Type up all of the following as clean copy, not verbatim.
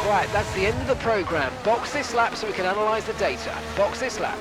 Right, that's the end of the program. Box this lap so we can analyze the data. Box this lap.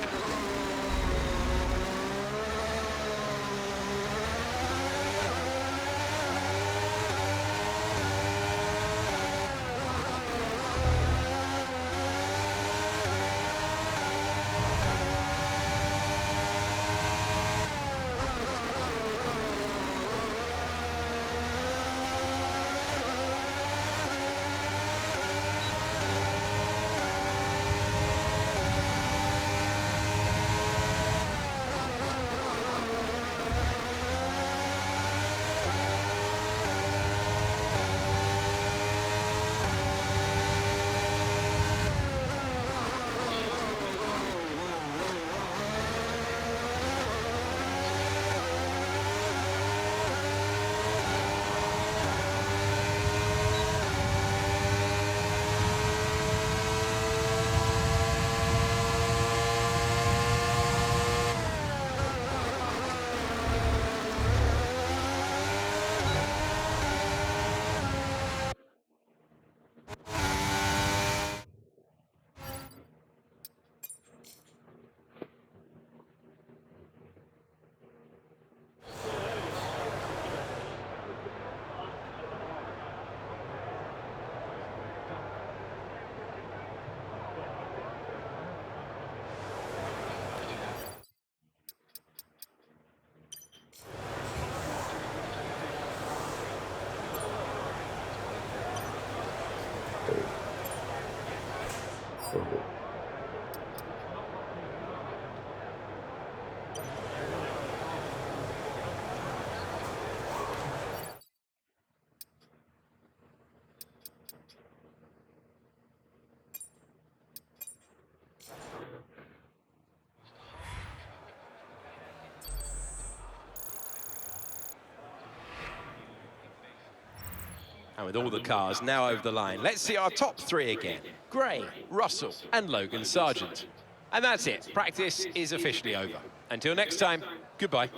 And with all the cars now over the line, let's see our top three again. Gray, Russell and Logan Sargent. And that's it. Practice is officially over. Until next time, goodbye.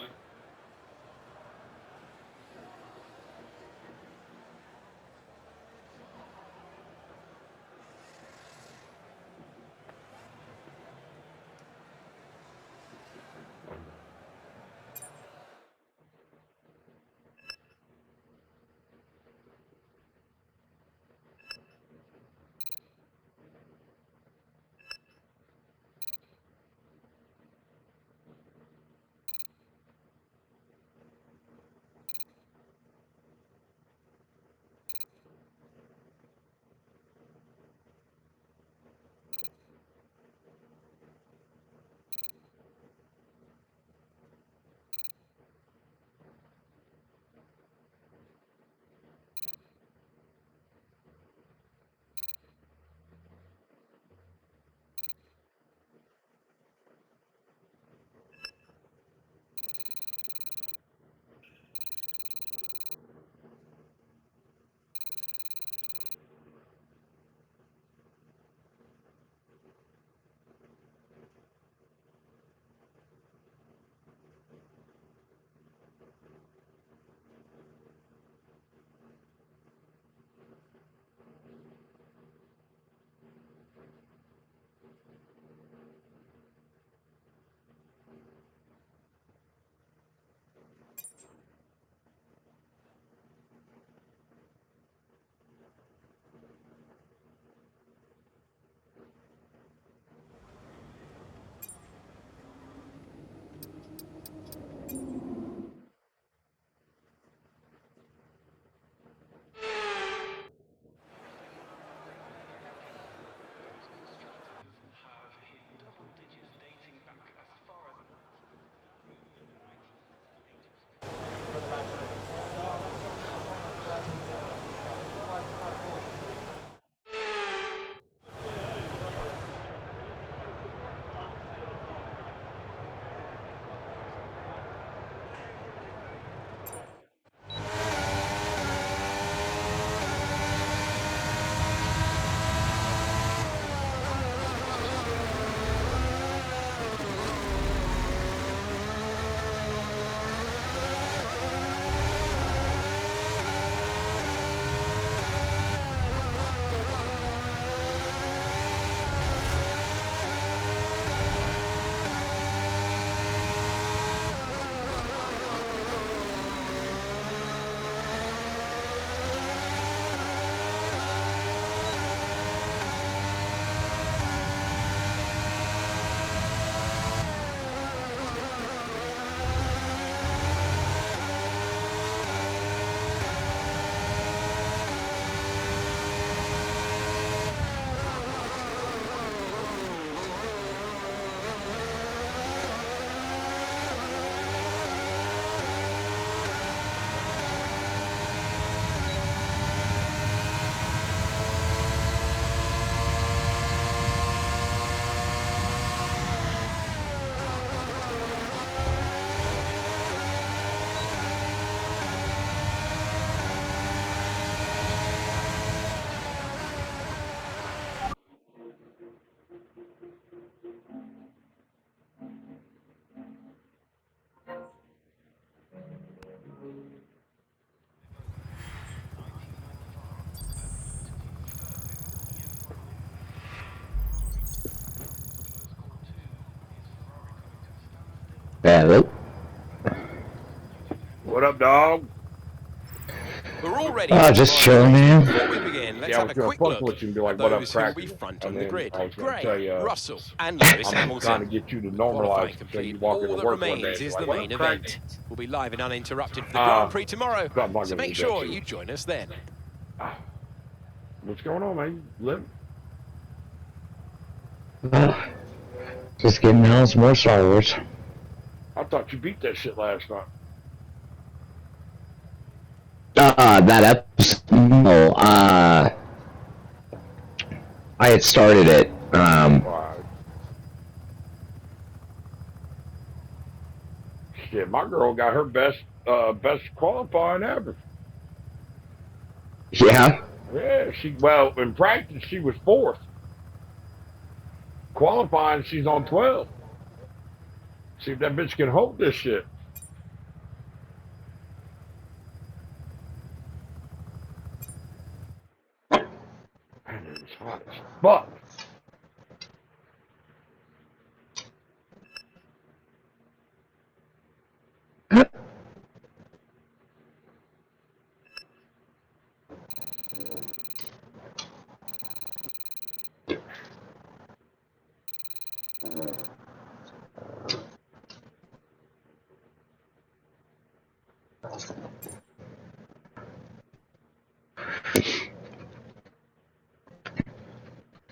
Hello. What up, dog? We're all ready for Just tomorrow's chilling, race. man. Before we begin, let's Yeah, I have was a gonna quick fuck look with you and be at like, "What up, those who will be crackers?" front on And the then grid. I was gonna Gray, tell you, Russell and Lewis I'm trying Hamilton. to get you to With normalize qualifying it so complete, you walk all into that work one day remains and is be the like, "What main up, crackers?" event. We'll be live and uninterrupted for the Grand Prix tomorrow, So I'm not so gonna make do that sure to you join us then. What's going on, man? Live? Just getting out some more Star Wars. I thought you beat that shit last night. That episode. No, I had started it. Wow. Shit, my girl got her best qualifying ever. Yeah. Yeah, well, in practice she was fourth. Qualifying, she's on 12. See if that bitch can hold this shit. Man, it's hot as fuck.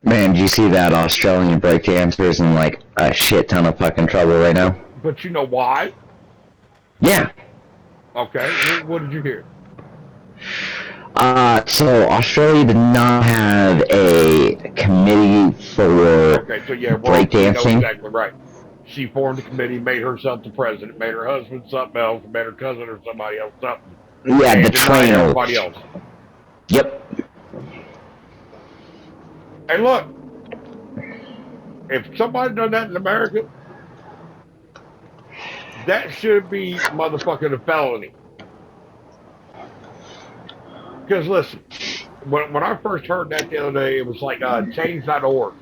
Man, do you see that Australian breakdancer is in like a shit ton of fucking trouble right now? But you know why? Yeah. Okay, what did you hear? So Australia did not have a committee for Okay, so yeah, well, you know breakdancing. exactly right. She formed a committee, made herself the president, made her husband something else, made her cousin or somebody else something. Yeah, and the denied trainer. everybody else. Yep. Hey, look, if somebody done that in America, that should be motherfucking a felony. Because listen, when I first heard that the other day, it was like change.org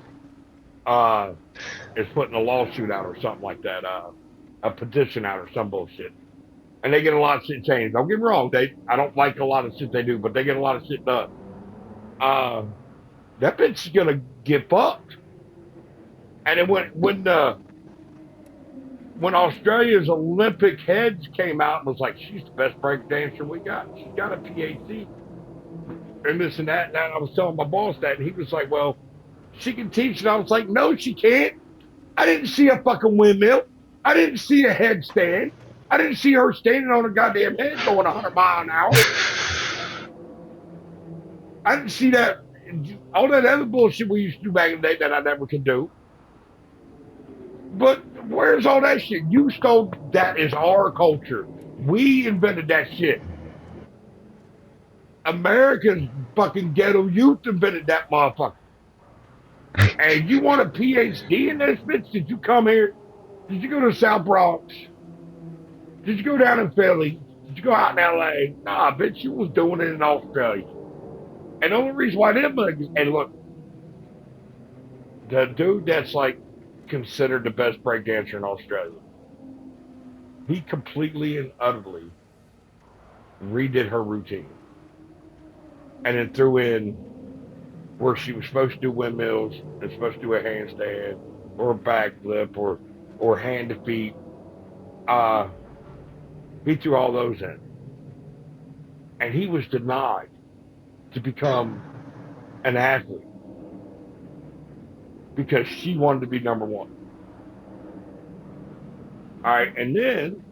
is putting a lawsuit out or something like that, a petition out or some bullshit. And they get a lot of shit changed. Don't get me wrong, I don't like a lot of shit they do, but they get a lot of shit done. That bitch is gonna get fucked. And then when Australia's Olympic heads came out and was like, she's the best break dancer we got. She's got a PhD. And this and that. And I was telling my boss that, and he was like, well, she can teach. And I was like, no, she can't. I didn't see a fucking windmill. I didn't see a headstand. I didn't see her standing on a goddamn head going 100 miles an hour. I didn't see that. All that other bullshit we used to do back in the day that I never could do. But where's all that shit? You stole that is our culture. We invented that shit. America's fucking ghetto youth invented that motherfucker. And you want a PhD in this bitch? Did you come here? Did you go to South Bronx? Did you go down in Philly? Did you go out in LA? Nah, bitch, you was doing it in Australia. And the only reason why them and look, the dude that's like considered the best breakdancer in Australia, he completely and utterly redid her routine. And then threw in where she was supposed to do windmills and supposed to do a handstand or a backflip or hand to feet. He threw all those in. And he was denied to become an athlete because she wanted to be number one. All right, and then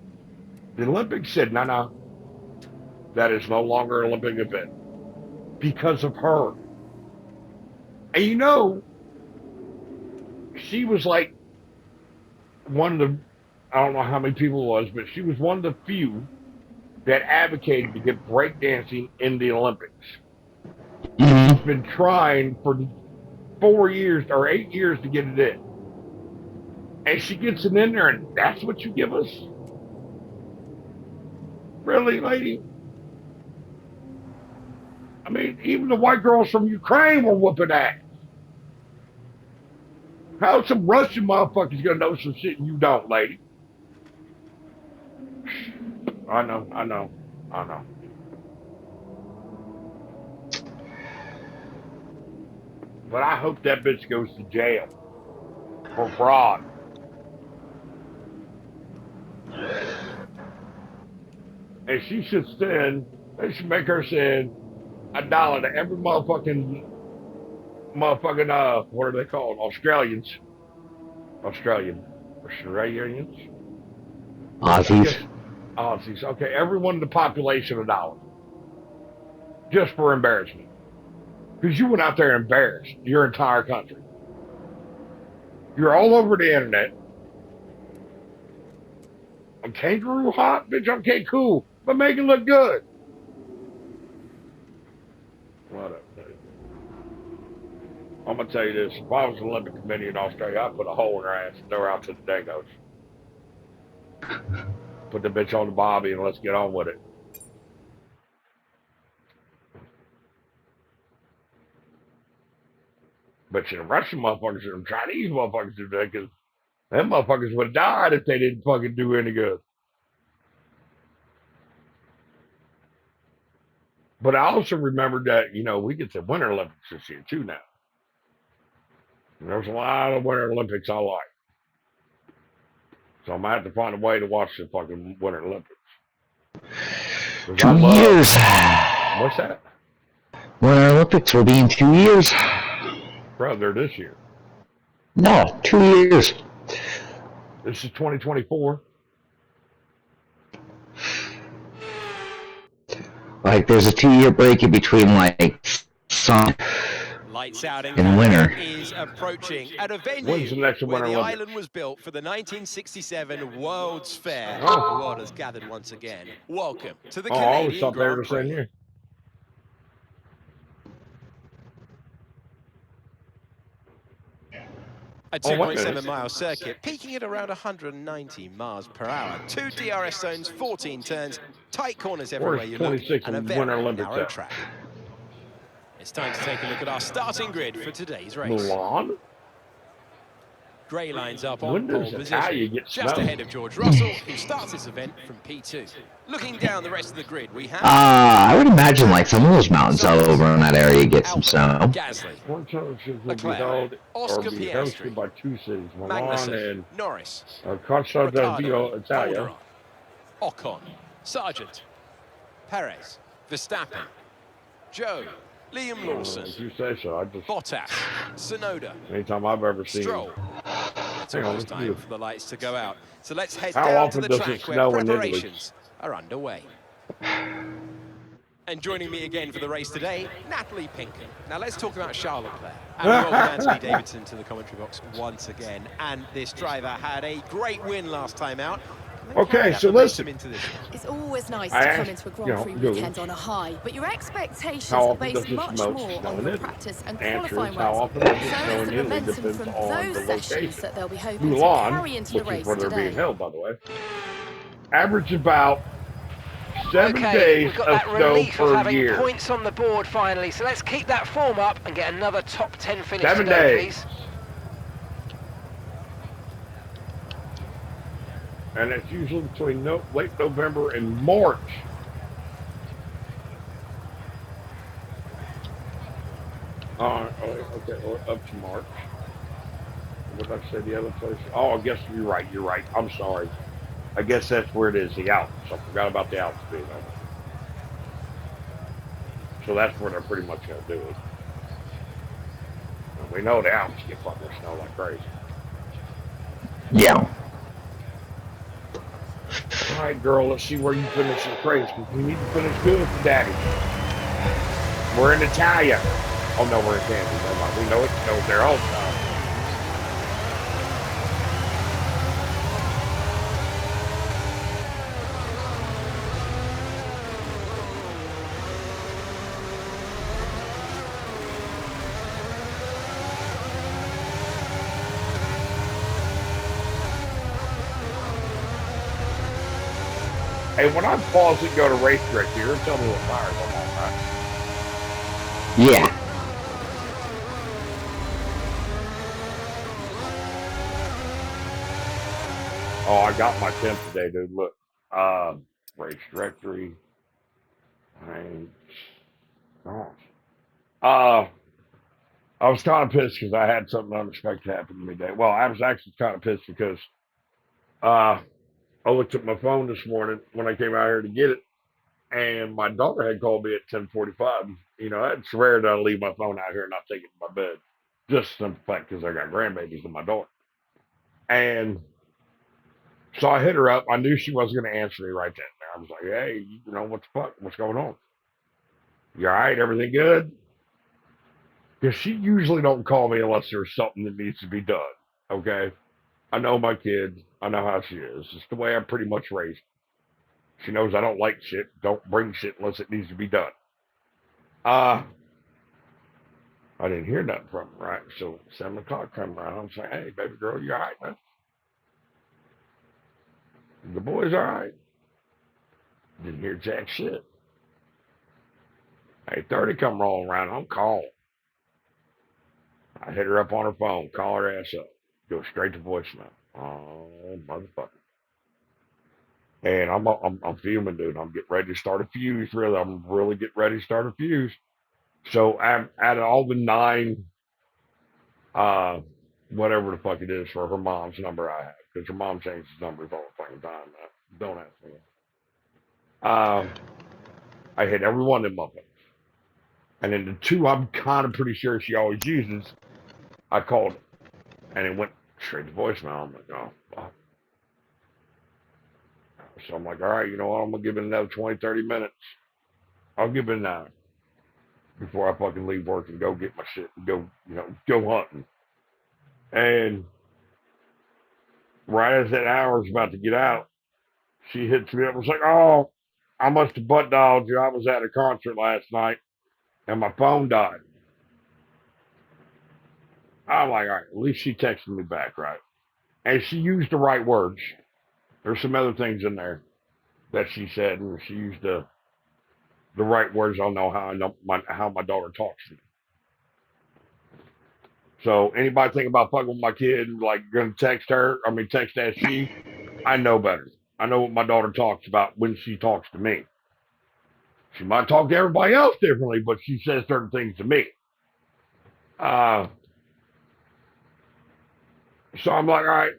the Olympics said, no, that is no longer an Olympic event because of her. And you know, she was like one of the, I don't know how many people it was, but she was one of the few that advocated to get breakdancing in the Olympics. Mm-hmm. She's been trying for 4 years or 8 years to get it in. And she gets it in there, and that's what you give us? Really, lady? I mean, even the white girls from Ukraine were whooping ass. How some Russian motherfuckers gonna know some shit and you don't, lady? I know. I know. I know. But I hope that bitch goes to jail for fraud. And she should send, they should make her send $1 to every motherfucking, what are they called? Australians. Australians. Aussies. Aussies. Okay, everyone in the population $1. Just for embarrassment. Because you went out there and embarrassed your entire country. You're all over the internet. I'm kangaroo hot? Bitch, okay, cool. But make it look good. What up, dude? I'm going to tell you this. If I was an Olympic committee in Australia, I'd put a hole in her ass and throw her out to the dingoes. Put the bitch on the bobby and let's get on with it. But the Russian motherfuckers and the Chinese motherfuckers do that because them motherfuckers would have died if they didn't fucking do any good. But I also remembered that, we get the Winter Olympics this year too now. And there's a lot of Winter Olympics I like. So I might have to find a way to watch the fucking Winter Olympics. 2 years. What's that? Winter Olympics will be in 2 years. Bro, they're this year. No, 2 years. This is 2024. Like, there's a 2-year break in between, like, summer Lights out and winter. is approaching at a venue When's the next where Winter the Olympics? island was built for the 1967 World's Fair. Oh. The world has gathered once again. Welcome to the I always Canadian thought they were Grand the same Prix. year. A Oh, wait a minute. 2.7-mile circuit, peaking at around 190 miles per hour. 2 DRS zones, 14 turns, tight corners everywhere Where's you look, 26 and a in very Winter Olympics narrow at? track. It's time to take a look at our starting grid for today's race. Milan? Gray lines up When on pole does Italia position, get just snow? ahead of George Russell, who starts this event from P2. Looking down the rest of the grid, we have I would imagine, like, some of those mountains all over in that area get some snow. Gasly, One championship will be Leclerc, held Oscar or be Piastri, hosted by two cities, Milan Magnussen, and Norris, Corso del Dio, Ricciardo, Italia. Calderon, Ocon, Sargent, Perez, Verstappen, Joe, Liam Lawson, If you say so, I just Bottas, Sonoda, anytime I've ever seen. Stroll. It's Hang on, almost let's do time it. for the lights to go out. So let's head How down to often the does it track where snow in Italy? preparations are underway. And joining me again for the race today, Natalie Pinkham. Now let's talk about Charles Leclerc. And welcome Anthony Davidson to the commentary box once again. And this driver had a great win last time out. Okay, so listen. Into this one. It's always nice I to asked- come into a Grand Prix Google. weekend on a high, but your expectations How are often based does it much snow more in on your Italy? practice and Answer is qualifying how runs. often does it So snow it's in the Italy momentum depends from on those the sessions location. that they'll be hoping to Milan, carry into which the is race where they're being today. held, by the way, average about 7 Okay, days we've got of that snow relief of per having year. points on the board finally. So let's keep that form up and get another top 10 finish 7 today, days. please. And it's usually between late November and March. Okay, or up to March. What did I say the other place? Oh, I guess you're right. I'm sorry. I guess that's where it is, the Alps. I forgot about the Alps being over. So that's where they're pretty much going to do it. And we know the Alps get fucking snow like crazy. Yeah. All right, girl, let's see where you finish this race, because we need to finish good for Daddy. We're in Italia. Oh, no, we're in Kansas. Never mind. We know it snows there all the time. Hey, when I pause and go to race director here, tell me what tires I'm on, right? Yeah. Oh, I got my temp today, dude. Look, Race directory. I was kind of pissed because I had something unexpected happen to me today. Well, I was actually kind of pissed because I looked at my phone this morning when I came out here to get it, and my daughter had called me at 10:45. You know, it's rare that I leave my phone out here and not take it to my bed, just the fact because I got grandbabies and my daughter. And so I hit her up. I knew she wasn't going to answer me right then. I was like, hey, you know, what the fuck? What's going on? You all right? Everything good? Because she usually don't call me unless there's something that needs to be done. Okay? I know my kid. I know how she is. It's the way I'm pretty much raised. She knows I don't like shit. Don't bring shit unless it needs to be done. I didn't hear nothing from her, right? So 7 o'clock come around. I'm saying, hey, baby girl, you all right, man? The boy's all right. Didn't hear jack shit. 8:30 come rolling around. I'm calling. I hit her up on her phone, call her ass up, go straight to voicemail. Oh, motherfucker. And I'm fuming, dude. I'm getting ready to start a fuse, really. I'm really getting ready to start a fuse. So out of all the 9, whatever the fuck it is for her mom's number I have, because her mom changes numbers all the fucking time. Don't ask me. I hit every one of them up. And then the 2 I'm kind of pretty sure she always uses, I called, and it went straight to voicemail. I'm like, oh, fuck. So I'm like, all right, you know what? I'm going to give it another 20, 30 minutes. I'll give it an hour before I fucking leave work and go get my shit and go, you know, go hunting. And right as that hour was about to get out, she hits me up and was like, oh, I must have butt dialed you. I was at a concert last night and my phone died. I'm like, all right, at least she texted me back, right? And she used the right words. There's some other things in there that she said, and she used the right words. I'll know how my daughter talks to me. So anybody think about fucking with my kid, like gonna text that she, I know better. I know what my daughter talks about when she talks to me. She might talk to everybody else differently, but she says certain things to me. So I'm like, all right.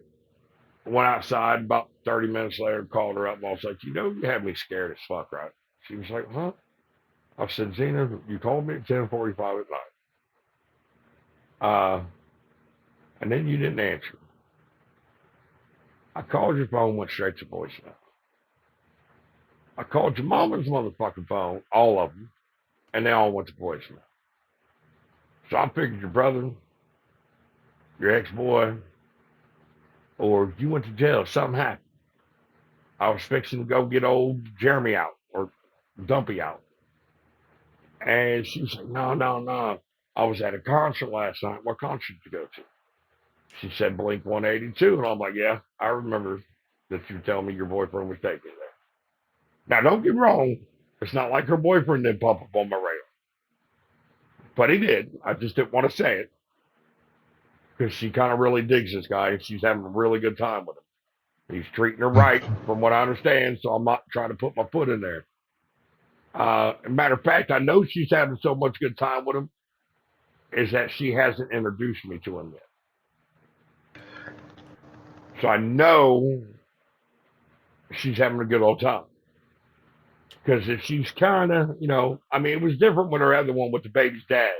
Went outside about 30 minutes later, called her up, and I was like, you know, you had me scared as fuck, right? She was like, huh? I said, Zena, you called me at 10:45 at night. And then you didn't answer. I called your phone, went straight to voicemail. I called your mama's motherfucking phone, all of them, and they all went to voicemail. So I figured your brother, your ex-boy, or you went to jail, something happened. I was fixing to go get old Jeremy out, or Dumpy out. And she was like, no. I was at a concert last night. What concert did you go to? She said Blink 182. And I'm like, yeah, I remember that you were telling me your boyfriend was taking you there. Now, don't get me wrong. It's not like her boyfriend didn't pop up on my radar. But he did. I just didn't want to say it. Because she kind of really digs this guy. And she's having a really good time with him. He's treating her right, from what I understand. So I'm not trying to put my foot in there. Matter of fact, I know she's having so much good time with him is that she hasn't introduced me to him yet. So I know she's having a good old time. Because if she's kind of, you know, I mean, it was different with her other one with the baby's dad.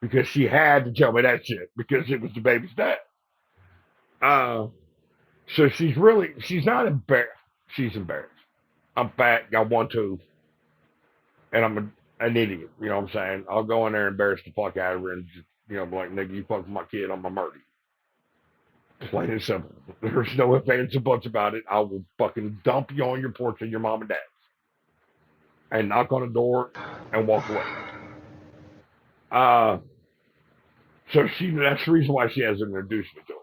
Because she had to tell me that shit. Because it was the baby's dad. So she's not embarrassed. She's embarrassed. I'm fat, got 1 tooth. And I'm an idiot, you know what I'm saying? I'll go in there and embarrass the fuck out of her and just, you know, be like, nigga, you fuck with my kid, I'm gonna murder you. Plain and simple. There's no ifs, ands, or buts about it. I will fucking dump you on your porch of your mom and dad's. And knock on the door and walk away. So that's the reason why she hasn't introduced me to her.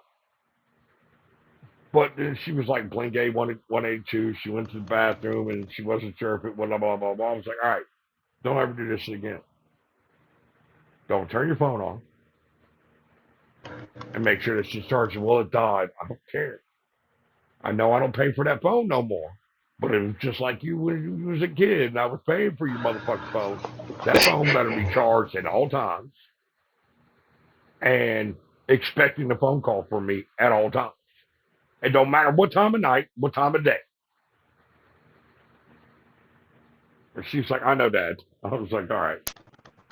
But then she was like, Blink 182. She went to the bathroom and she wasn't sure if it was blah, blah, blah, blah. I was like, all right, don't ever do this again. Don't turn your phone on. And make sure that she's charging. Well, it died. I don't care. I know I don't pay for that phone no more. But it was just like you when you was a kid and I was paying for your motherfucking phone. That phone better be charged at all times and expecting a phone call from me at all times. It don't matter what time of night, what time of day. And she's like, I know, Dad. I was like, all right.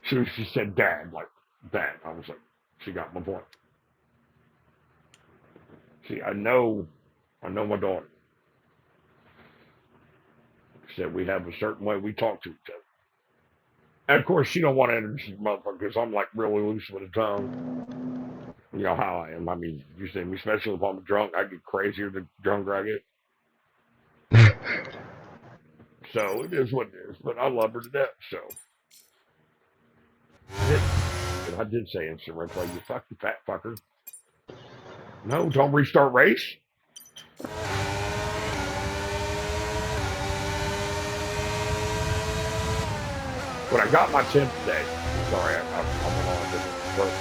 She said, Dad, like, Dad. I was like, she got my point. See, I know my daughter. She said we have a certain way we talk to each other. And of course, she don't want to introduce the motherfucker because I'm like really loose with the tongue. You know how I am. I mean, you see me, especially if I'm drunk, I get crazier the drunker I get. So it is what it is. But I love her to death, so. And I did say instant replay, you fucking fat fucker. No, don't restart race. When I got my 10th today, sorry, I'm on a different work.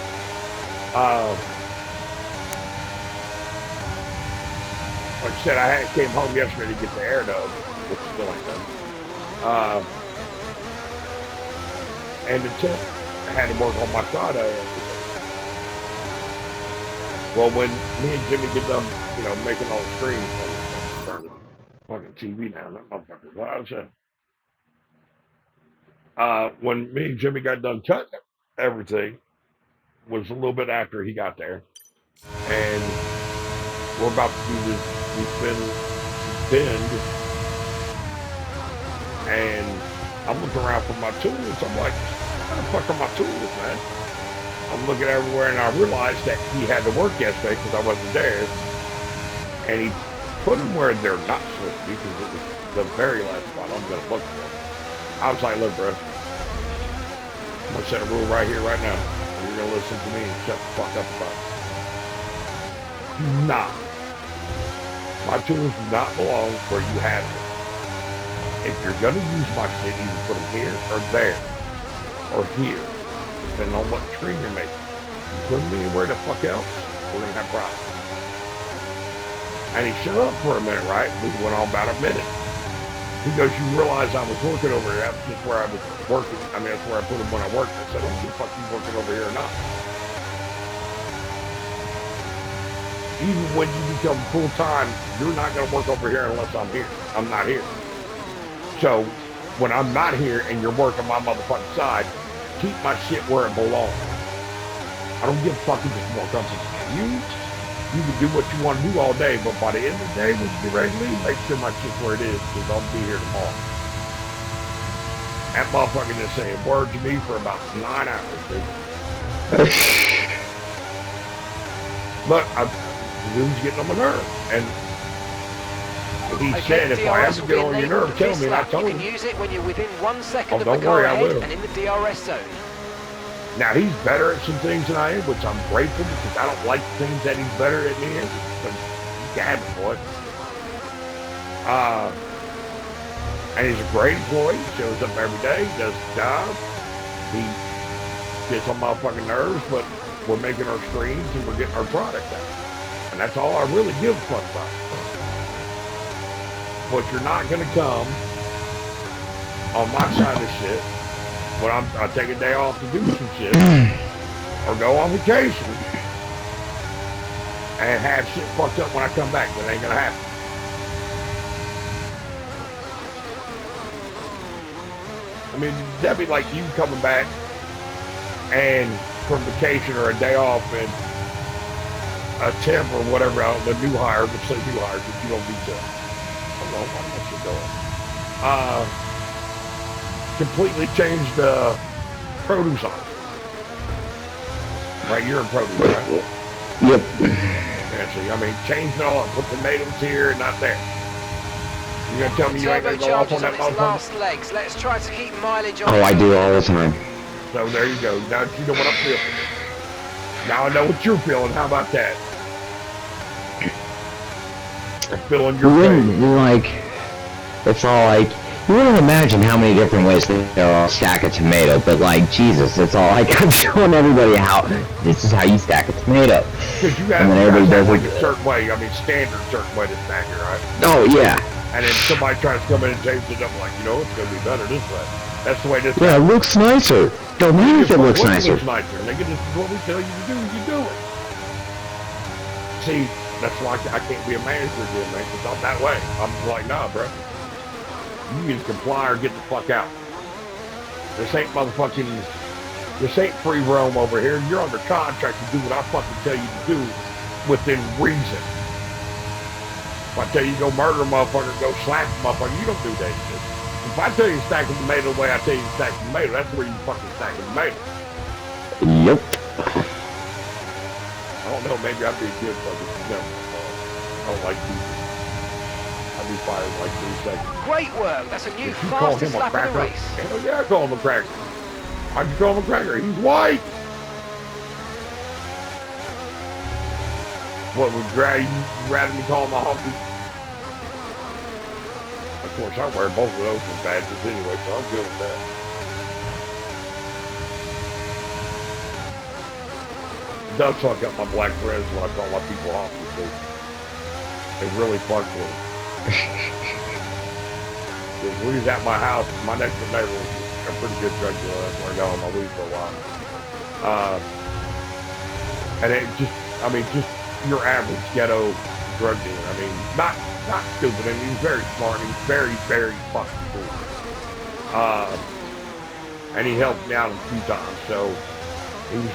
Like I said, I came home yesterday to get the air done, which still ain't done. And the 10th, I had to work on my Friday. Well, when me and Jimmy get done, you know, making all the screens, I'm turning fucking TV now. That motherfucker's loud shit. When me and Jimmy got done cutting everything, was a little bit after he got there, and we're about to do this bend, and I'm looking around for my tools. I'm like, how the fuck are my tools, man? I'm looking everywhere, and I realized that he had to work yesterday because I wasn't there, and he put them where they're not supposed to be because it was the very last spot I'm going to look for. I was like, look, bro, I'm going to set a rule right here, right now. And you're going to listen to me and shut the fuck up about it. Do not. My tools do not belong where you have them. If you're going to use my shit, either put them here or there or here, depending on what tree you're making. You put them anywhere the fuck else, we're going to have problems. And he shut up for a minute, right? We went on about a minute. He goes, you realize I was working over here. That's just where I was working. I mean, that's where I put him when I worked. I said, oh, the fuck you working over here or not? Even when you become full-time, you're not going to work over here unless I'm here. I'm not here. So, when I'm not here and you're working my motherfucking side, keep my shit where it belongs. I don't give a fuck if it's more comfortable. You can do what you want to do all day, but by the end of the day, when you get ready to leave, make sure my shit's where it is, because I'll be here tomorrow. That motherfucker just saying word to me for about 9 hours, dude. But he was getting on my nerves, and he said, if I ever get on your nerves, tell me, and I told him. You can use it when you're within 1 second of don't the car worry, I ahead will. and in the DRS zone. Now, he's better at some things than I am, which I'm grateful because I don't like the things that he's better at me in. But you can have it, boy. And he's a great employee. He shows up every day, does his job. He gets on my fucking nerves, but we're making our screens and we're getting our product out. And that's all I really give a fuck about. But you're not going to come on my side of the shit when I take a day off to do some shit or go on vacation and have shit fucked up when I come back. That ain't gonna happen. I mean, that'd be like you coming back and from vacation or a day off and a temp or whatever, the new hire, let's say new hire, but you don't be temp. I don't know how much you're going. Completely change the produce on it. Right, you're in produce, right? Yep. Yeah, see, I mean, change it all up. Put tomatoes here and not there. You gonna tell me you ain't gonna go off on Turbocharger's that on its motherfucker? last legs. Let's try to keep mileage on. Oh, I do all the time. So there you go. Now you know what I'm feeling. Now I know what you're feeling. How about that? I'm feeling your You pain. wouldn't, like, it's all like, you wouldn't imagine how many different ways there are to stack a tomato, but like, Jesus, it's all like, I'm showing everybody how, this is how you stack a tomato. Because you And then have everybody does like it. a certain way. I mean, standard certain way to stack it, right? Oh, yeah. And then somebody tries to come in and change it up, like, you know, it's gonna be better this way. That's the way this. Yeah, it looks nicer. Don't matter if it looks nicer. nicer. Nigga, this is what we tell you to do. You do it. See, that's why I can't be a manager again, man. Because I'm that way. I'm like, nah, bro. You either comply or get the fuck out. This ain't motherfucking. This ain't free roam over here. You're under contract to do what I fucking tell you to do within reason. If I tell you go murder a motherfucker, go slap a motherfucker, you don't do that shit. If I tell you to stack a tomato the way I tell you to stack a tomato, that's where you fucking stack a tomato. Yep. I don't know, maybe I'd be a good fucking example. I don't like people. I'd be fired in like 3 seconds. Great work. That's a new If you call fastest him a lap in the cracker, race. hell yeah, I call him a cracker. How'd you call him a cracker? He's white. What would you rather me call him a honky? Of course, I wear both of those as badges anyway, so I'm good with that. It does fuck up my black friends when I call my people honky, too. They really fuck with me. Because when he's at my house, my next door neighbor was a pretty good drug dealer. That's where I got on my weed for a while. And it just, I mean, just your average ghetto drug dealer. I mean, not stupid. I mean, he's very smart. He's very, very fucking cool. And he helped me out a few times. So he's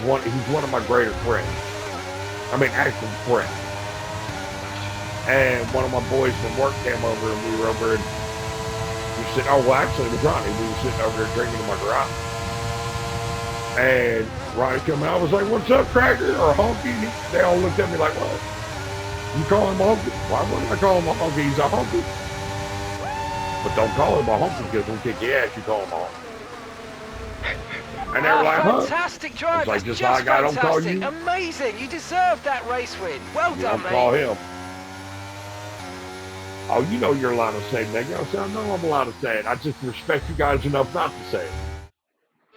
one of my greater friends. I mean, actual friends. And one of my boys from work came over, and we were over, and we said, oh, well, actually, it was Ronnie. We were sitting over there drinking in my garage. And Ronnie came in, I was like, what's up, cracker, or honky? They all looked at me like, what? You call him a honky? Why wouldn't I call him a honky? He's a honky. But don't call him a honky, because we'll kick your ass, you call him a honky. And they were like, huh? Fantastic drive. Like, That's just like I don't call fantastic. you. Amazing. You deserved that race win. Well You done, don't mate. call him. Oh, you know you're allowed to say it, nigga. I said, I know I'm allowed to say it. I just respect you guys enough not to say it.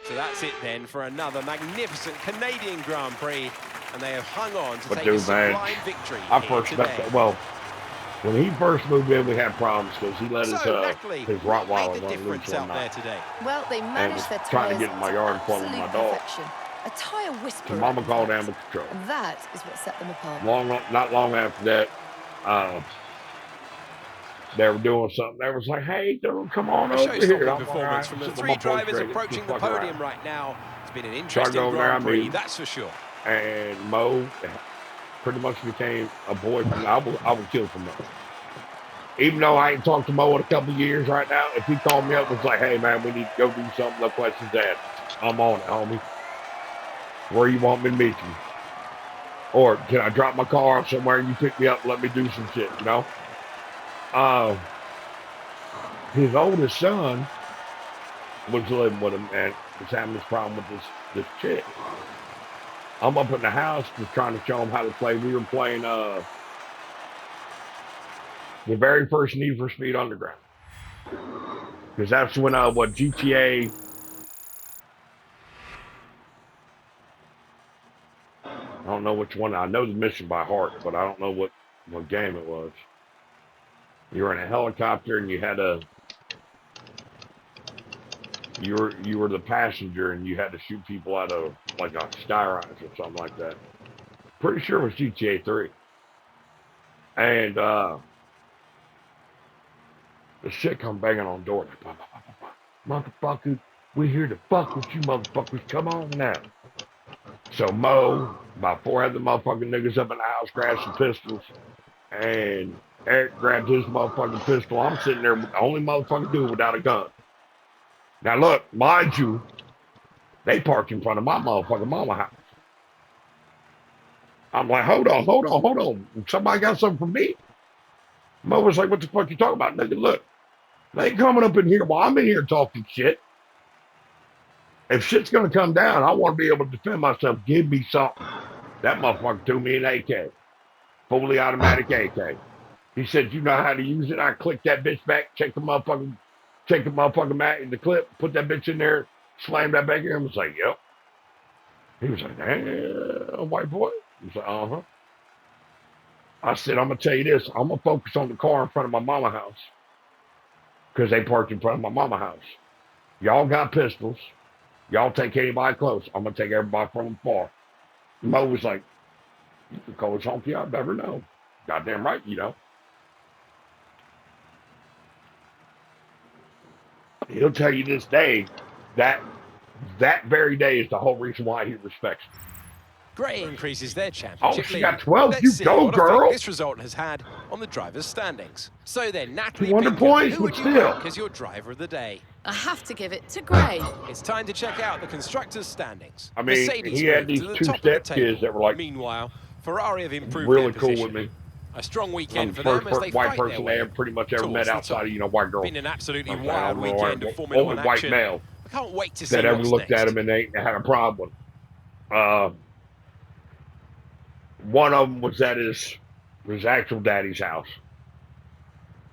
So that's it then for another magnificent Canadian Grand Prix, and they have hung on to But take dude, a sublime man, victory I here first today. met, well, when he first moved in, we had problems because he let Natalie, his what Rottweiler made the run loose difference one out there night. today? Well, they managed their trying to tyres get in my yard and play with my absolute dog. perfection. A tyre whisperer. So Mama in called fact. animal control. And that is what set them apart. Not long after that, they were doing something. They was like, hey, dude, come on A over here. show-stopping I'm performance alright. from the Sitting on three my porch drivers ready, approaching just the fucking podium around. right now. It's been an So I interesting go over there, Grand I Prix, mean, that's for sure. And Mo pretty much became a boyfriend. I would kill for Mo. Even though I ain't talked to Mo in a couple of years right now, if he called me up and was like, hey, man, we need to go do something, no questions asked. I'm on it, homie. Where you want me to meet you? Or can I drop my car off somewhere and you pick me up and let me do some shit, you know? His oldest son was living with him and was having this problem with this chick. I'm up in the house just trying to show him how to play. We were playing the very first Need for Speed Underground. Because that's when GTA, I don't know which one. I know the mission by heart, but I don't know what game it was. You were in a helicopter and you had you were the passenger and you had to shoot people out of like a skyrise or something like that. Pretty sure it was GTA 3. And the shit come banging on the door. Motherfuckers, we here to fuck with you motherfuckers. Come on now. So Mo, about 4 other motherfucking niggas up in the house grabbed some pistols. And Eric grabbed his motherfucking pistol. I'm sitting there with the only motherfucking dude without a gun. Now look, mind you, they parked in front of my motherfucking mama house. I'm like, hold on. Somebody got something for me? Mo was like, what the fuck you talking about? Nigga, look, they ain't coming up in here while I'm in here talking shit. If shit's gonna come down, I want to be able to defend myself. Give me something. That motherfucker threw me an AK. Fully automatic AK. He said, you know how to use it? I clicked that bitch back, check the motherfucking mag in the clip, put that bitch in there, slammed that back in. I was like, yep. He was like, damn, white boy. He was like, uh-huh. I said, I'm gonna tell you this, I'm gonna focus on the car in front of my mama house. because they parked in front of my mama's house. Y'all got pistols. Y'all take anybody close. I'm going to take everybody from afar. Mo was like, you can call us honky, I've never known. Goddamn right, you know. He'll tell you this day that very day is the whole reason why he respects me. Gray increases their Oh, championship she lead. got 12. Let's You see go, what effect girl. this result has had on the drivers' standings. So then, Natalie 200 Pinkham, points, who but would you still. rank as your driver of the day? I have to give it to Gray. It's time to check out the constructors' standings. I mean, Mercedes he had moved these to the two top of the step kids table. that were like Meanwhile, Ferrari have improved really their cool position. with me. A strong I'm weekend the for them as they white fight their person way they ever pretty much ever met towards the outside top. of, white girls. Been an absolutely Okay, wild I'm the weekend of Formula only One white action. male I can't wait to see that ever what's looked next. at him and they had a problem. One of them was at his actual daddy's house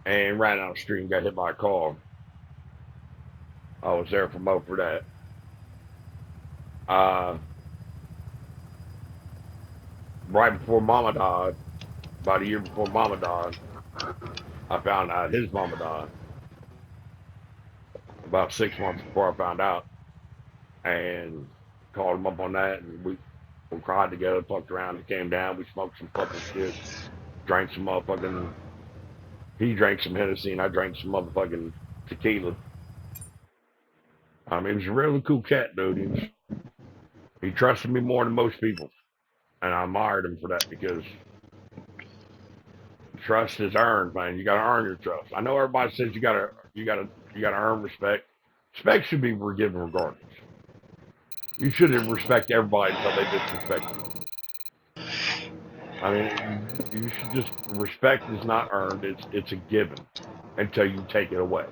and ran out the street and got hit by a car. I was there for Mo for that. Right before Mama died, about a year before Mama died, I found out his mama died. About 6 months before I found out, and called him up on that, and we cried together, fucked around, and came down. We smoked some fucking shit, drank some motherfucking. He drank some Hennessy, and I drank some motherfucking tequila. He was a really cool cat, dude. He trusted me more than most people, and I admired him for that because trust is earned, man. You gotta earn your trust. I know everybody says you gotta earn respect. Respect should be given regardless. You shouldn't respect everybody until they disrespect you. I mean, you should just respect is not earned; it's a given until you take it away.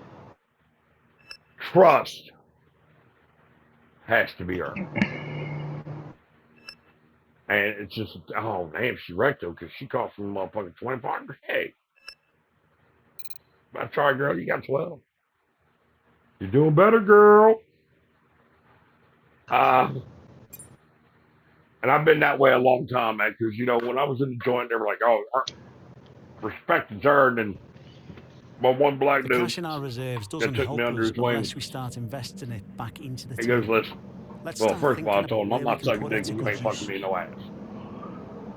Trust has to be earned, and it's just oh damn, she wrecked though because she cost me motherfucking 25. Hey, that's right, girl. You got 12. You're doing better, girl. And I've been that way a long time, man, because, when I was in the joint, they were like, oh, respect is earned, and one black The dude cash in our reserves doesn't that took me help under us his wing, unless we start investing it back into the he team. goes, listen, Let's well, start first of all, I thinking told him, about I'm where not we can sucking put it dick to and you good ain't fucking use. me no ass.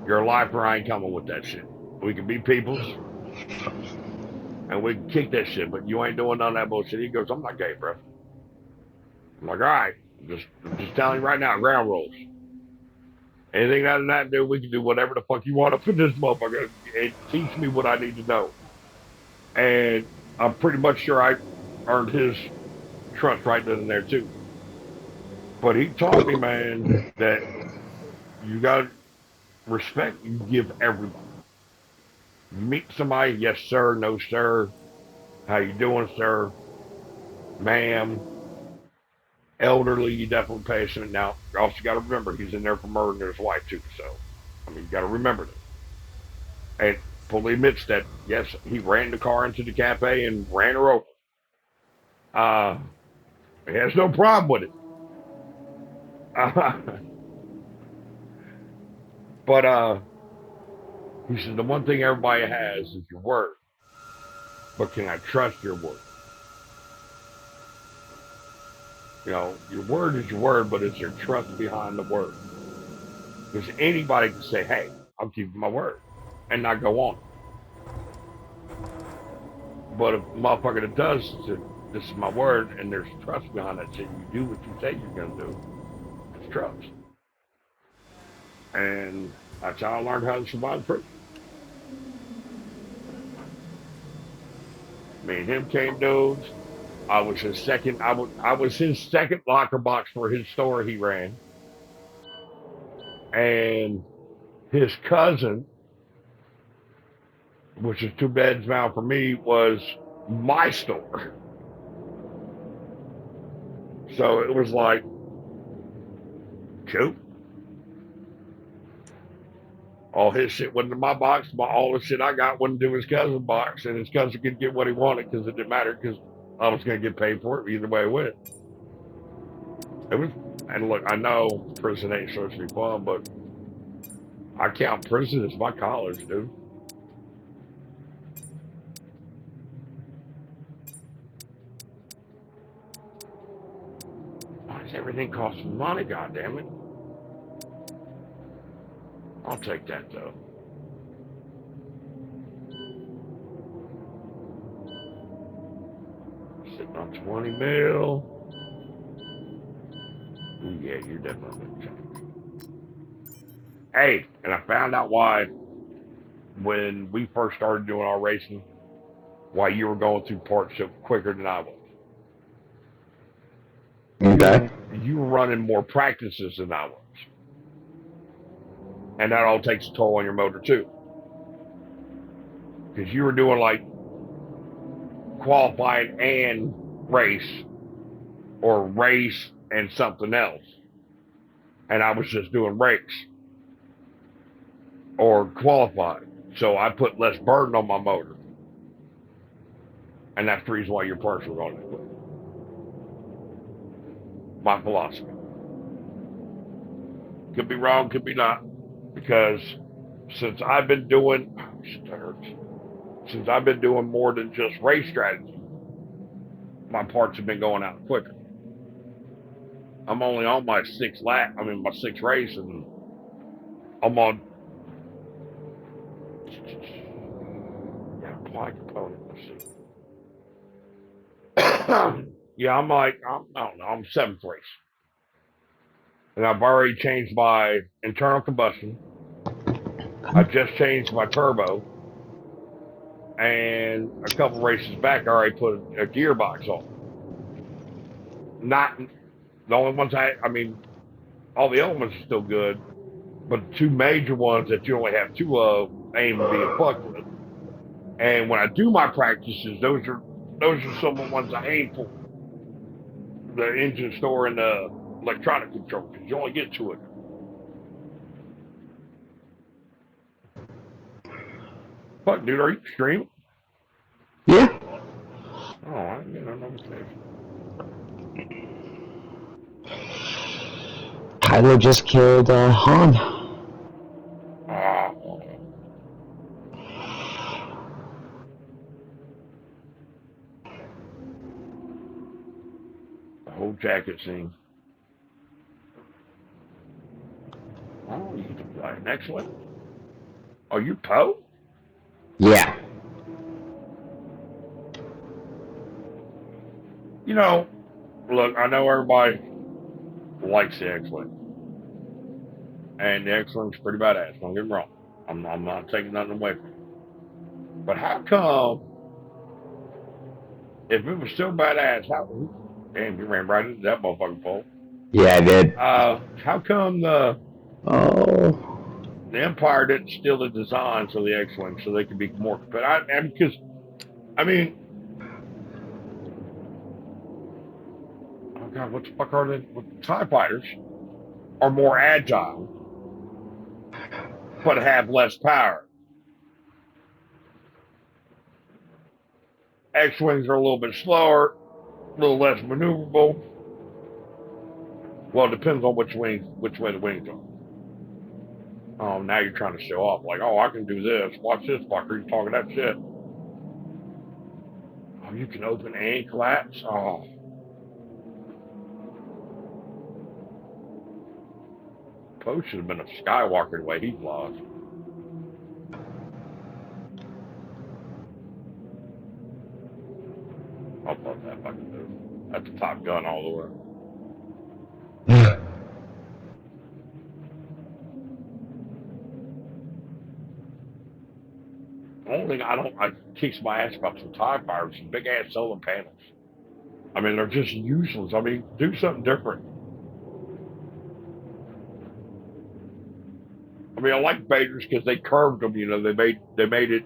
You're a lifer, I ain't coming with that shit. We can be peoples, and we can kick that shit, but you ain't doing none of that bullshit. He goes, I'm not gay, bro. I'm like, all right, I'm just telling you right now, ground rules. Anything other than that, dude, we can do whatever the fuck you want up in this motherfucker and teach me what I need to know. And I'm pretty much sure I earned his trust right then and there, too. But he taught me, man, that you got respect you give everybody. You meet somebody, yes, sir, no, sir. How you doing, sir? Ma'am. Elderly, you definitely pay attention. Now, you also got to remember, he's in there for murdering his wife, too. So, you got to remember that. And fully admits that, yes, he ran the car into the cafe and ran her over. He has no problem with it. But he said the one thing everybody has is your word. But can I trust your word? Your word is your word, but is there trust behind the word? Because anybody can say, hey, I'll keep my word and not go on. But if a motherfucker that does, this is my word, and there's trust behind that shit, you do what you say you're going to do, it's trust. And that's how I learned how to survive prison. Me and him came dudes. I was his second locker box for his store he ran. And his cousin, which is two beds down for me, was my store. So it was like, shoot. All his shit went in my box. All the shit I got went into his cousin's box, and his cousin could get what he wanted because it didn't matter because I was going to get paid for it either way it went. And look, I know prison ain't supposed to be fun, but I count prison as my college, dude. Because everything costs money, goddammit. I'll take that, though. Sitting on 20 mil. Ooh, yeah, you're definitely going to change. Hey, and I found out why, when we first started doing our racing, why you were going through parts so quicker than I was. Okay. You were running more practices than I was. And that all takes a toll on your motor, too. Because you were doing, like, qualifying and race, or race and something else. And I was just doing race or qualifying. So I put less burden on my motor. And that's the reason why your parts were going that quick. My philosophy. Could be wrong, could be not. Because since I've been doing, since I've been doing more than just race strategy, my parts have been going out quicker. I'm only on my sixth race, and I'm on. Yeah, apply component. Let's see. Yeah, I don't know, I'm seventh race. And I've already changed my internal combustion. I just changed my turbo. And a couple races back, I already put a gearbox on. Not the only ones all the elements are still good, but the two major ones that you only have two of aim to be a fuck with. And when I do my practices, those are some of the ones I aim for. The engine store and the electronic control, because you only get two of them. Fuck, dude, are you streaming? Yeah. Oh, I didn't get no notification. Kylo just killed Han. Oh. The whole jacket scene. Oh, you can fly an X-Wing? Oh, you Poe? Yeah. You know, look, I know everybody likes the X-Wing. And the X-Wing's pretty badass, don't get me wrong. I'm not taking nothing away from it. But how come, if it was so badass, damn, you ran right into that motherfucking pole. Yeah, I did. How come the Empire didn't steal the design for the X-Wing so they could be more competitive? Because, oh God, what the fuck are they? TIE fighters are more agile, but have less power. X-Wings are a little bit slower, a little less maneuverable. Well, it depends on which way the wings are. Oh, now you're trying to show off, like, oh, I can do this. Watch this fucker, he's talking that shit. Oh, you can open and collapse? Oh. Poe should have been a Skywalker the way he flies. I love that fucking move. That's a Top Gun all the way. The only thing I kicks my ass about some TIE fighters, some big ass solar panels. They're just useless. Do something different. I like Vader's because they curved them. They made it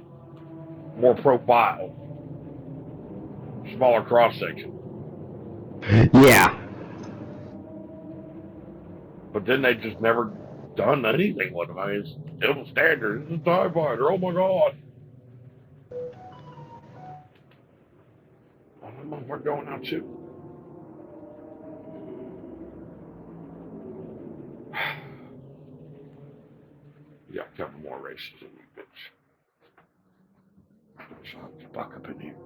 more profile, smaller cross section. Yeah. But then they just never done anything with them. It's still standard. It's a TIE fighter. Oh my God. We're going out too. We got a couple more races in you, bitch. So buck up in here.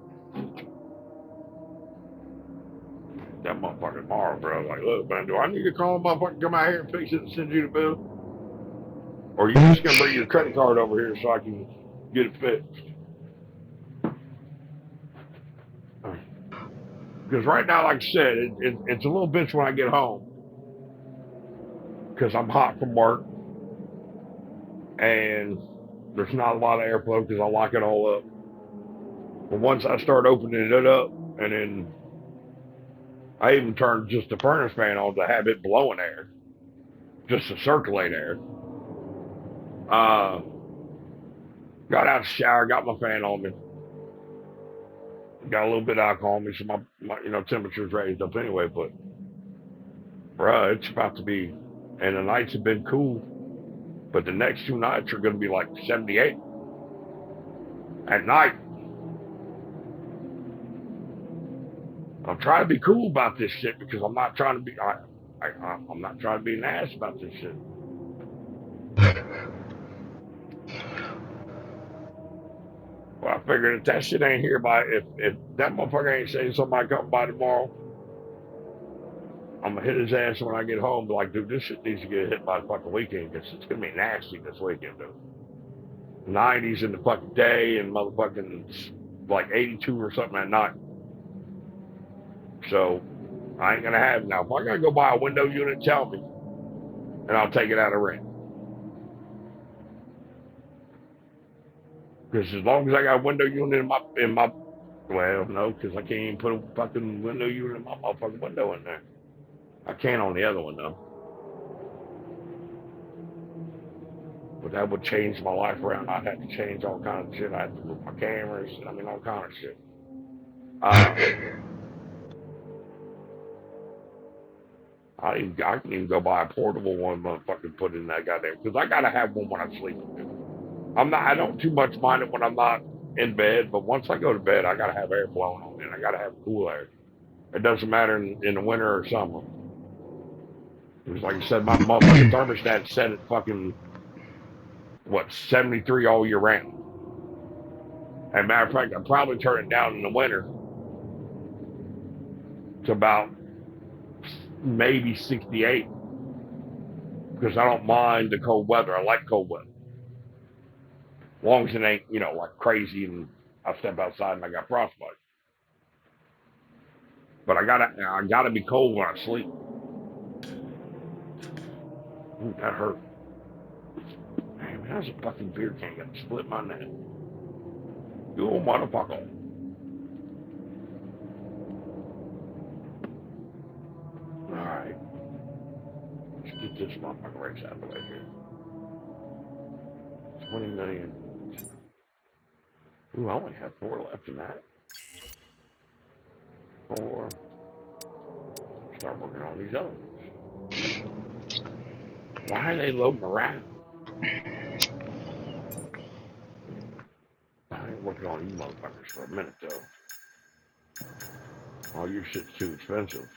that motherfucker tomorrow, bro. Like, look, man, do I need to call a motherfucker, come out here and fix it and send you the bill? Or are you just gonna bring your credit card over here so I can get it fixed? Because right now, like I said, it's a little bitch when I get home. Because I'm hot from work. And there's not a lot of airflow because I lock it all up. But once I start opening it up, and then I even turned just the furnace fan on to have it blowing air, just to circulate air. Got out of the shower, got my fan on me. Got a little bit of alcohol on me, so my temperature's raised up anyway. But, bruh, it's about to be, and the nights have been cool, but the next 2 nights are going to be like 78 at night. I'm trying to be cool about this shit because I'm not trying to be, I'm not trying to be an ass about this shit. Well, I figured if that shit ain't here by, if that motherfucker ain't saying somebody come by tomorrow, I'm gonna hit his ass when I get home. Be like, dude, this shit needs to get hit by the fucking weekend because it's gonna be nasty this weekend, dude. 90s in the fucking day and motherfucking like 82 or something at night. So I ain't gonna have it now. If I gotta go buy a window unit, tell me, and I'll take it out of rent. Because as long as I got a window unit in my well, no, because I can't even put a fucking window unit in my motherfucking window in there. I can on the other one though. But that would change my life around. I'd have to change all kinds of shit. I'd have to move my cameras. I mean, all kinds of shit. I can even go buy a portable one, motherfucking put it in that goddamn. Because I gotta have one when I'm sleeping. I don't too much mind it when I'm not in bed, but once I go to bed, I gotta have air blowing on me, and I gotta have cool air. It doesn't matter in the winter or summer. Because like I said, my motherfucking thermostat set at fucking 73 all year round. As a matter of fact, I'd probably turn it down in the winter to about maybe 68. Because I don't mind the cold weather. I like cold weather. As long as it ain't, like crazy and I step outside and I got frostbite. But I gotta be cold when I sleep. Ooh, that hurt. Man, how's a fucking beer can got split my neck? You old motherfucker. Alright. Let's get this motherfucker race out of the way here. 20 million. Ooh, I only have 4 left in that. 4. Start working on these other ones. Why are they loading around? I ain't working on you motherfuckers for a minute though. All your shit's too expensive.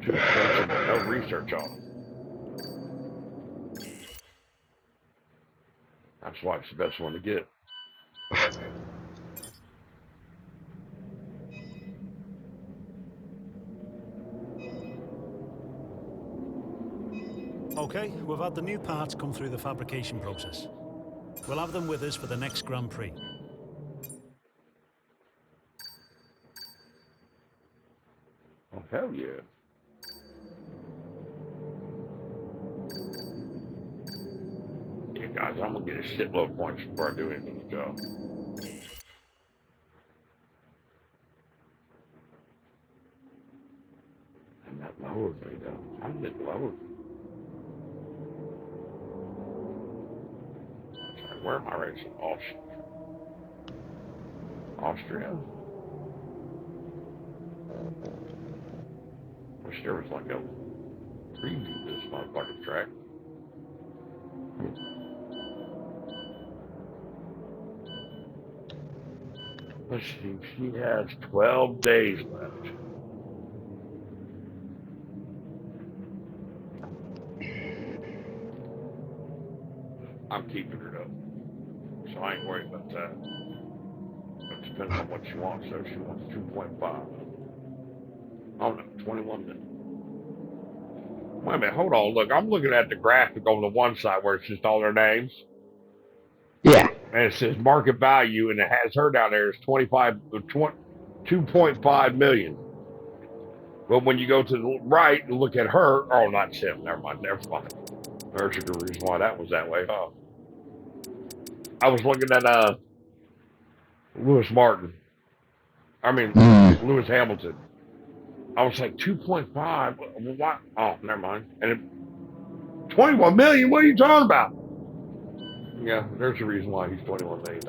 Too expensive, but no research on them. That's why it's the best one to get. Okay, we've had the new parts come through the fabrication process. We'll have them with us for the next Grand Prix. Oh, hell yeah. Yeah, guys, I'm gonna get a shitload of points before I do anything with y'all. And that lowered me though. I'm getting lowered. Sorry, where am I racing? Austria? Wish there was like a preview of this motherfucking track. Let's see, she has 12 days left. I'm keeping her up, so I ain't worried about that. depends on what she wants. So she wants 2.5. Oh no, 21 minutes. Wait a minute, hold on. Look, I'm looking at the graphic on the one side where it's just all their names. Yeah. And it says market value, and it has her down there as 2.5 million. But when you go to the right and look at her, oh, not Tim. Never mind. Never mind. There's a good reason why that was that way. Oh, I was looking at Lewis Martin. I mean Lewis Hamilton. I was like 2.5. What? Oh, never mind. And it, 21 million. What are you talking about? Yeah, there's a reason why he's $21 million.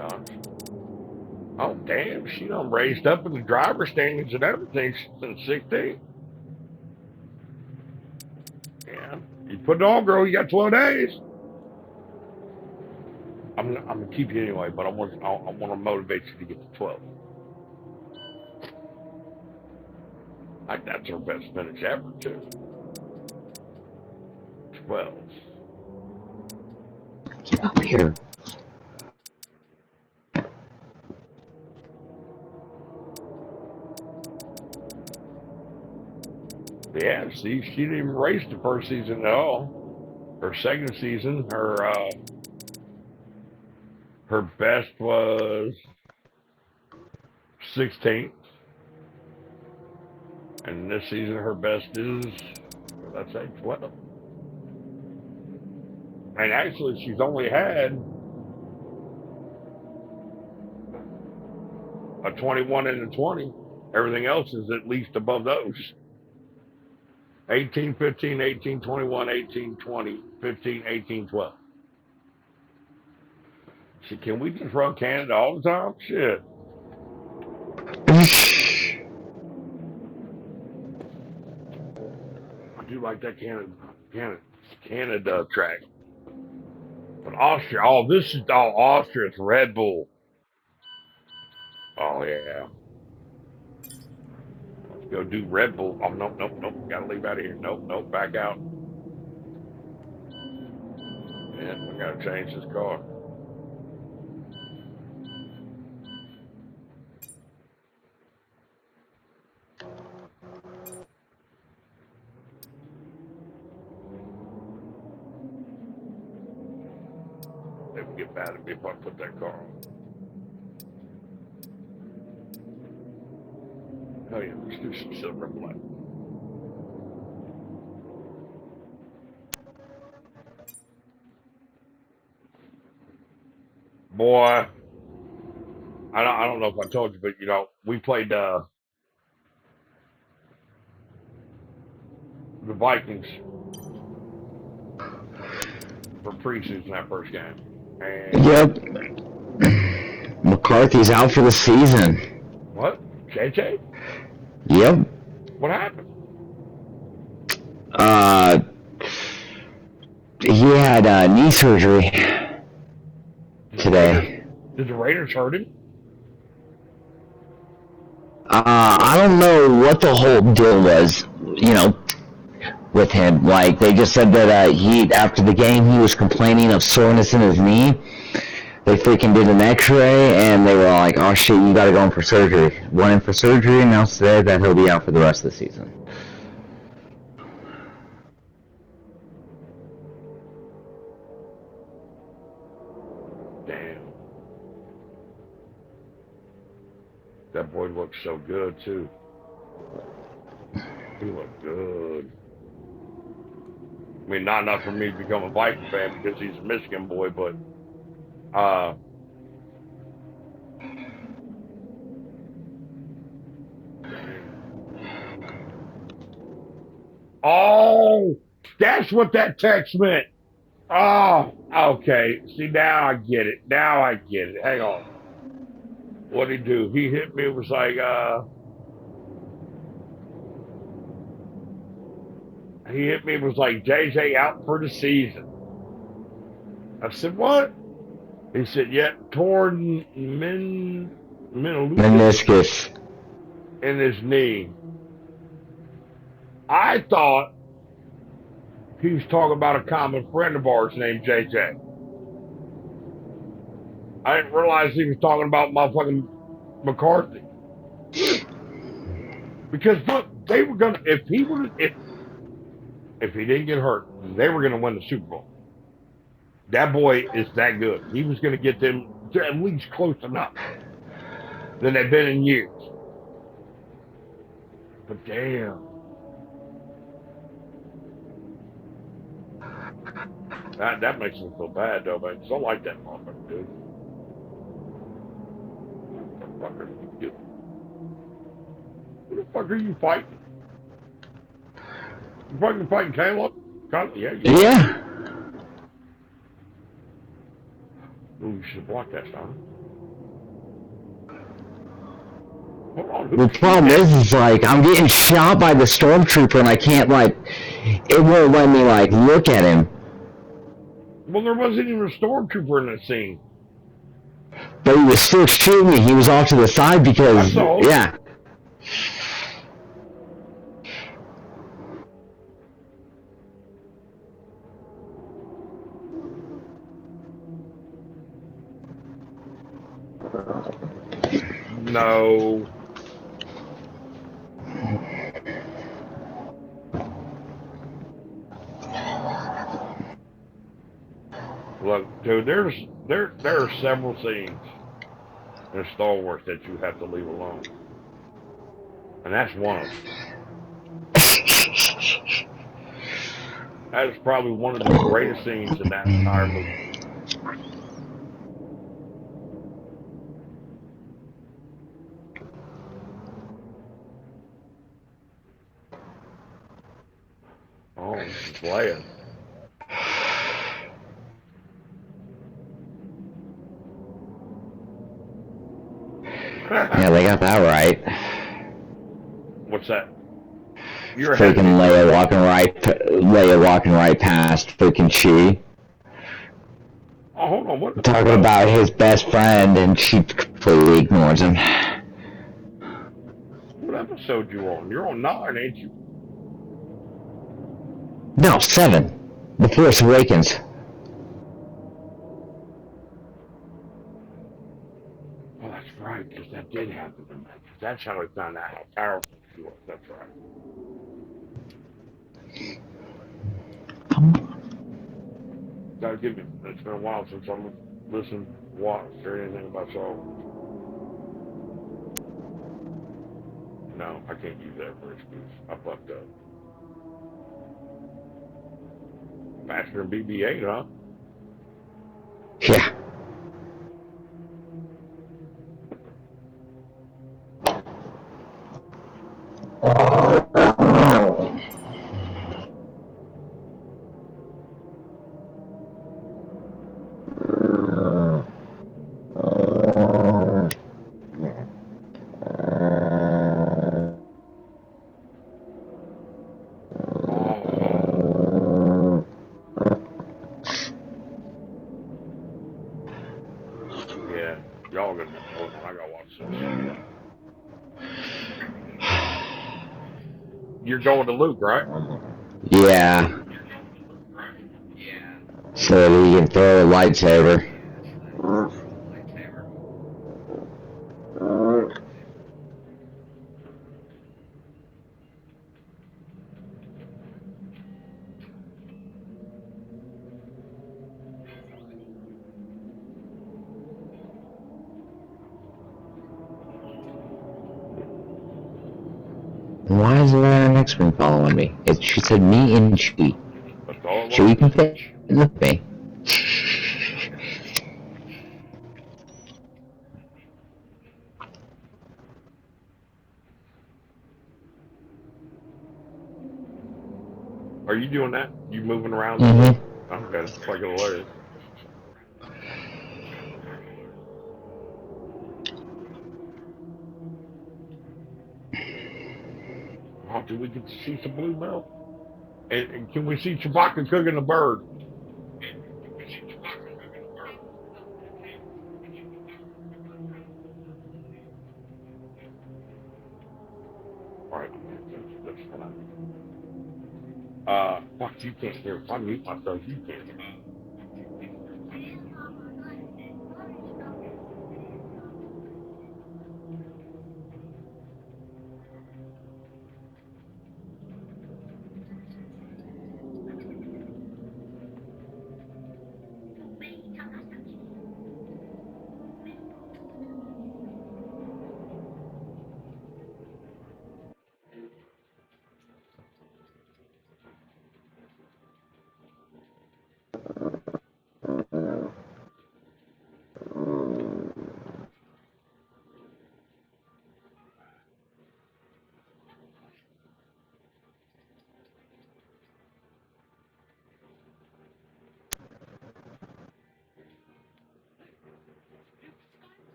Oh, damn. She done raised up in the driver's standings and everything since 16. Yeah. You put it on, girl. You got 12 days. I'm gonna keep you anyway, but I want to motivate you to get to 12. Like, that's her best finish ever, too. 12. Get up here. Yeah, see, she didn't even race the first season at all. Her second season, her best was 16th. And this season, her best is, let's say, 12. And actually, she's only had a 21 and a 20. Everything else is at least above those. 18, 15, 18, 21, 18, 20, 15, 18, 12. See, can we just run Canada all the time? Shit. I do like that Canada track. But Austria, oh, this is all Austria. It's Red Bull. Oh, yeah. Let's go do Red Bull. Oh, nope. Gotta leave out of here. Nope. Back out. Yeah, we gotta change this car. They would get mad at me if I put that car on. Oh yeah, let's do some silver and black. Boy, I don't know if I told you, but we played the Vikings for preseason that first game. And Yep. McCarthy's out for the season. what? JJ? Yep. What happened? He had knee surgery today. Did the Raiders hurt him? I don't know what the whole deal was, with him. Like, they just said that after the game, he was complaining of soreness in his knee. They freaking did an x-ray, and they were like, oh shit, you gotta go in for surgery. Went in for surgery, and now said that he'll be out for the rest of the season. Damn. That boy looked so good, too. He looked good. I mean, not enough for me to become a Viking fan because he's a Michigan boy, but oh, that's what that text meant. Oh, okay. See, now I get it. Hang on. What'd he do? He hit me. It was like, JJ out for the season. I said, what? He said, yeah, torn Meniscus. in his knee. I thought he was talking about a common friend of ours named JJ. I didn't realize he was talking about motherfucking McCarthy. Because look, they were gonna if he didn't get hurt, they were gonna win the Super Bowl. That boy is that good. He was gonna get them to at least close enough than they've been in years. But damn. That makes me feel bad though, man, 'cause I like that motherfucker, dude. What the fuck are you doing? Who the fuck are you fighting? You fucking fighting Caleb? Yeah, you are. Yeah. Ooh, you should block that, son. Hold on. The problem is like I'm getting shot by the stormtrooper and I can't it won't let me look at him. Well, there wasn't even a stormtrooper in that scene. But he was still shooting me. He was off to the side because That's all. yeah. No. Look, dude, there are several scenes in Star Wars that you have to leave alone, and that's one of them. That is probably one of the greatest scenes in that entire movie. Oh, this is Leia. Yeah, they got that right. What's that? You're Freaking Leia walking right past freaking Chi. Oh, hold on. What? Talking about his best friend and she completely ignores him. What episode you on? You're on 9, ain't you? No, 7. The Force Awakens. Oh, that's right, because that did happen to me. That's how I found out how powerful she was. That's right. Come on. Gotta give me. It's been a while since I've listened, watched, or anything about Star Wars. No, I can't use that for excuse. I fucked up. Faster than BB-8, huh? Yeah. Yeah, y'all gonna have to I gotta watch this. You're going to Luke, right? Yeah. So that he can throw a lightsaber. Why is there an X-Wing following me? She said me and Chewie. That's all it Chewie can was. fit with me. Are you doing that? You moving around? Mm-hmm. Okay, that's fucking hilarious. Oh, do we get to see some blue milk? And can we see Chewbacca cooking a bird? All right, that's fine. Fuck, you can't hear. If I mute myself, you can't hear.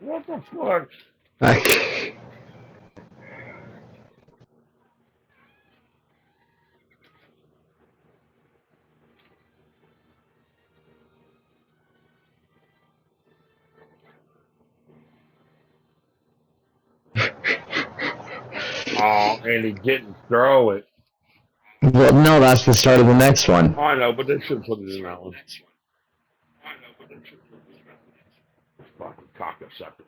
What the fuck? Oh, and he didn't throw it. Well, no, that's the start of the next one. I know, but they should put it in that one. Fucking cocksuckers.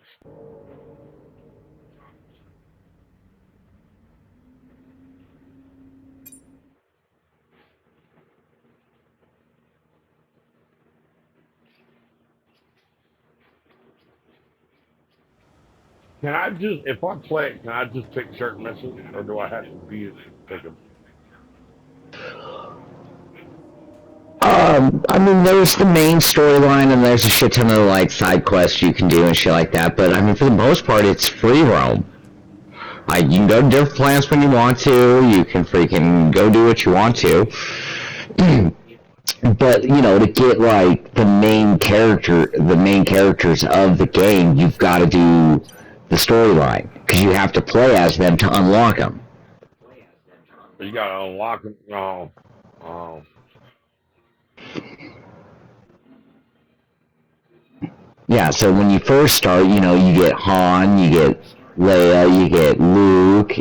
Can I just, if I play it, can I just pick certain missions, or do I have to pick them? I mean, there's the main storyline, and there's a shit ton of, like, side quests you can do and shit like that, but, I mean, for the most part, it's free roam. Like, you can go to different planets when you want to, you can freaking go do what you want to. But, you know, to get, like, the main characters of the game, you've got to do the storyline, because you have to play as them to unlock them. You gotta unlock them. Oh. Yeah, so when you first start, you know, you get Han, you get Leia, you get Luke,